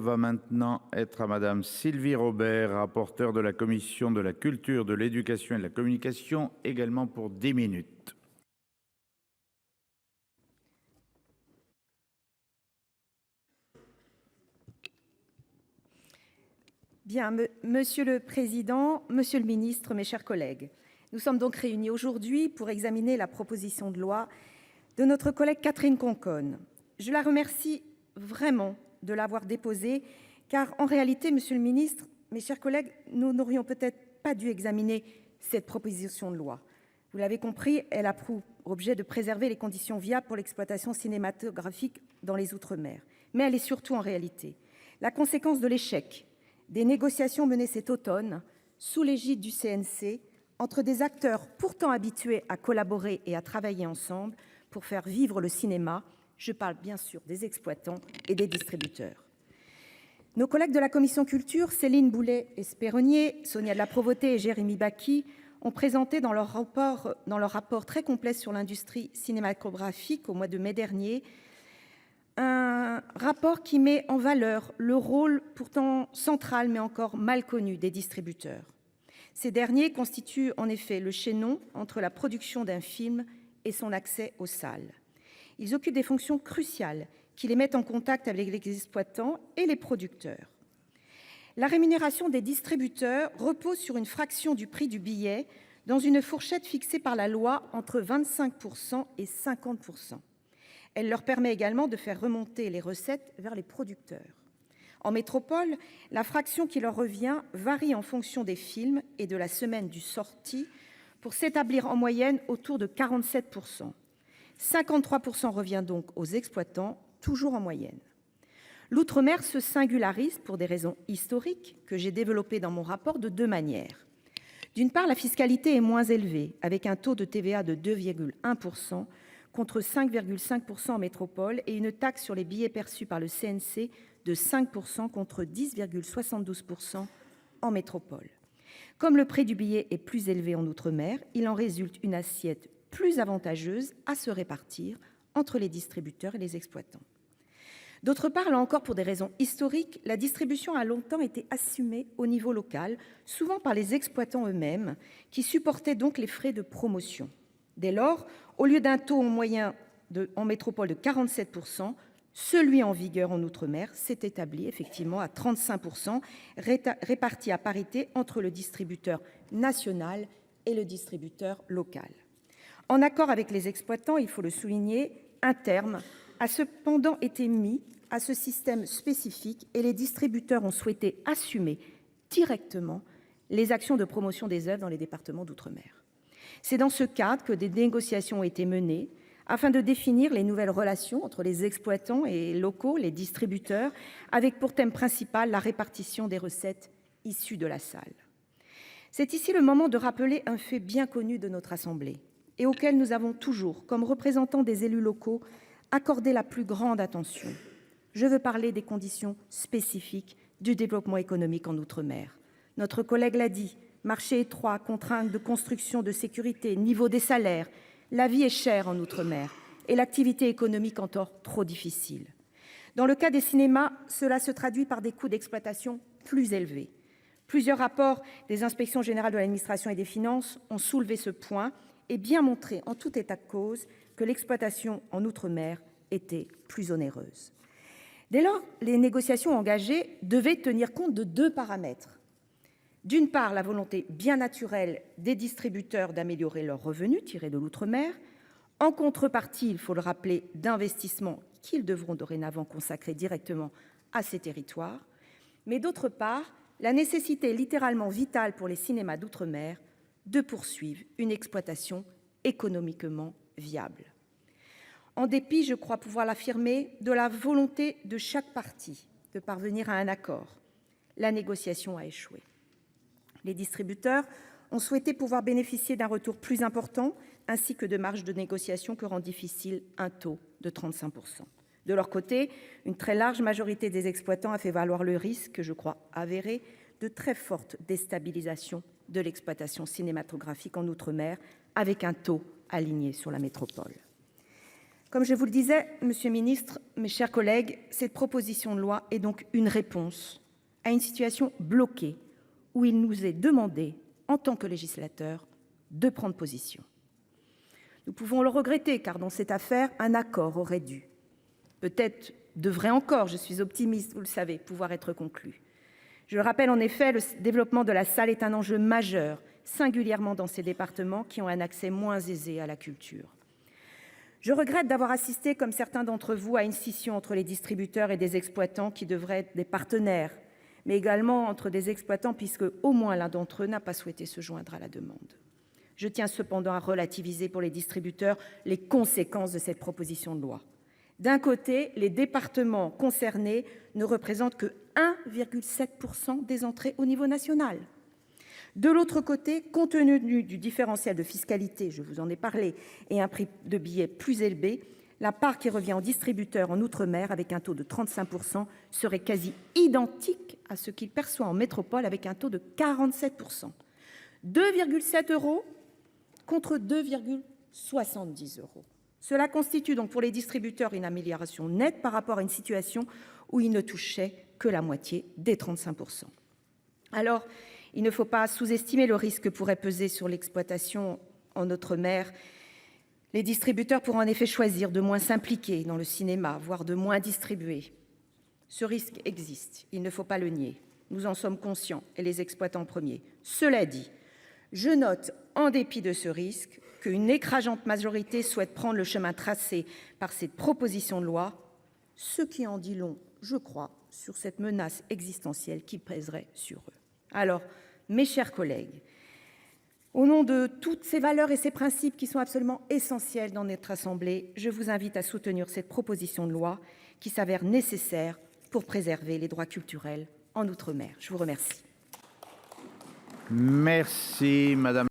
va maintenant être à Madame Sylvie Robert, rapporteure de la commission de la culture, de l'éducation et de la communication, également pour 10 minutes. Bien, Monsieur le Président, Monsieur le Ministre, mes chers collègues, nous sommes donc réunis aujourd'hui pour examiner la proposition de loi de notre collègue Catherine Conconne. Je la remercie vraiment de l'avoir déposée, car en réalité, Monsieur le Ministre, mes chers collègues, nous n'aurions peut-être pas dû examiner cette proposition de loi. Vous l'avez compris, elle a pour objet de préserver les conditions viables pour l'exploitation cinématographique dans les Outre-mer. Mais elle est surtout en réalité la conséquence de l'échec des négociations menées cet automne sous l'égide du CNC entre des acteurs pourtant habitués à collaborer et à travailler ensemble pour faire vivre le cinéma. Je parle bien sûr des exploitants et des distributeurs. Nos collègues de la commission culture, Céline Boulay-Espéronnier, Sonia de la Provôté et Jérémy Bacchi, ont présenté dans leur rapport très complet sur l'industrie cinématographique au mois de mai dernier, un rapport qui met en valeur le rôle pourtant central mais encore mal connu des distributeurs. Ces derniers constituent en effet le chaînon entre la production d'un film et son accès aux salles. Ils occupent des fonctions cruciales qui les mettent en contact avec les exploitants et les producteurs. La rémunération des distributeurs repose sur une fraction du prix du billet dans une fourchette fixée par la loi entre 25% et 50%. Elle leur permet également de faire remonter les recettes vers les producteurs. En métropole, la fraction qui leur revient varie en fonction des films et de la semaine du sortie pour s'établir en moyenne autour de 47%. 53% revient donc aux exploitants, toujours en moyenne. L'outre-mer se singularise pour des raisons historiques que j'ai développées dans mon rapport de deux manières. D'une part, la fiscalité est moins élevée, avec un taux de TVA de 2,1%, contre 5,5% en métropole et une taxe sur les billets perçus par le CNC de 5% contre 10,72% en métropole. Comme le prix du billet est plus élevé en Outre-mer, il en résulte une assiette plus avantageuse à se répartir entre les distributeurs et les exploitants. D'autre part, là encore pour des raisons historiques, la distribution a longtemps été assumée au niveau local, souvent par les exploitants eux-mêmes, qui supportaient donc les frais de promotion. Dès lors, au lieu d'un taux moyen en métropole de 47%, celui en vigueur en Outre-mer s'est établi effectivement à 35%, réparti à parité entre le distributeur national et le distributeur local. En accord avec les exploitants, il faut le souligner, un terme a cependant été mis à ce système spécifique et les distributeurs ont souhaité assumer directement les actions de promotion des œuvres dans les départements d'outre-mer. C'est dans ce cadre que des négociations ont été menées afin de définir les nouvelles relations entre les exploitants et locaux, les distributeurs, avec pour thème principal la répartition des recettes issues de la salle. C'est ici le moment de rappeler un fait bien connu de notre Assemblée et auquel nous avons toujours, comme représentants des élus locaux, accordé la plus grande attention. Je veux parler des conditions spécifiques du développement économique en Outre-mer. Notre collègue l'a dit, marché étroit, contraintes de construction, de sécurité, niveau des salaires, la vie est chère en Outre-mer et l'activité économique encore trop difficile. Dans le cas des cinémas, cela se traduit par des coûts d'exploitation plus élevés. Plusieurs rapports des inspections générales de l'administration et des finances ont soulevé ce point et bien montré en tout état de cause que l'exploitation en Outre-mer était plus onéreuse. Dès lors, les négociations engagées devaient tenir compte de deux paramètres. D'une part, la volonté bien naturelle des distributeurs d'améliorer leurs revenus tirés de l'outre-mer, en contrepartie, il faut le rappeler, d'investissements qu'ils devront dorénavant consacrer directement à ces territoires, mais d'autre part, la nécessité littéralement vitale pour les cinémas d'outre-mer de poursuivre une exploitation économiquement viable. En dépit, je crois pouvoir l'affirmer, de la volonté de chaque partie de parvenir à un accord, la négociation a échoué. Les distributeurs ont souhaité pouvoir bénéficier d'un retour plus important ainsi que de marges de négociation que rend difficile un taux de 35%. De leur côté, une très large majorité des exploitants a fait valoir le risque, je crois avéré, de très forte déstabilisation de l'exploitation cinématographique en Outre-mer avec un taux aligné sur la métropole. Comme je vous le disais, Monsieur le Ministre, mes chers collègues, cette proposition de loi est donc une réponse à une situation bloquée où il nous est demandé, en tant que législateurs, de prendre position. Nous pouvons le regretter car dans cette affaire, un accord aurait dû, peut-être devrait encore, je suis optimiste, vous le savez, pouvoir être conclu. Je le rappelle en effet, le développement de la salle est un enjeu majeur, singulièrement dans ces départements qui ont un accès moins aisé à la culture. Je regrette d'avoir assisté, comme certains d'entre vous, à une scission entre les distributeurs et des exploitants qui devraient être des partenaires, mais également entre des exploitants puisque au moins l'un d'entre eux n'a pas souhaité se joindre à la demande. Je tiens cependant à relativiser pour les distributeurs les conséquences de cette proposition de loi. D'un côté, les départements concernés ne représentent que 1,7% des entrées au niveau national. De l'autre côté, compte tenu du différentiel de fiscalité, je vous en ai parlé, et un prix de billets plus élevé, la part qui revient aux distributeurs en Outre-mer avec un taux de 35% serait quasi identique à ce qu'il perçoit en métropole avec un taux de 47%. 2,7 € contre 2,70 €. Cela constitue donc pour les distributeurs une amélioration nette par rapport à une situation où ils ne touchaient que la moitié des 35%. Alors, il ne faut pas sous-estimer le risque que pourrait peser sur l'exploitation en Outre-mer. Les distributeurs pourront en effet choisir de moins s'impliquer dans le cinéma, voire de moins distribuer. Ce risque existe, il ne faut pas le nier. Nous en sommes conscients, et les exploitants en premier. Cela dit, je note, en dépit de ce risque, qu'une écrasante majorité souhaite prendre le chemin tracé par cette proposition de loi, ce qui en dit long, je crois, sur cette menace existentielle qui pèserait sur eux. Alors, mes chers collègues, au nom de toutes ces valeurs et ces principes qui sont absolument essentiels dans notre Assemblée, je vous invite à soutenir cette proposition de loi qui s'avère nécessaire pour préserver les droits culturels en Outre-mer. Je vous remercie. Merci, Madame.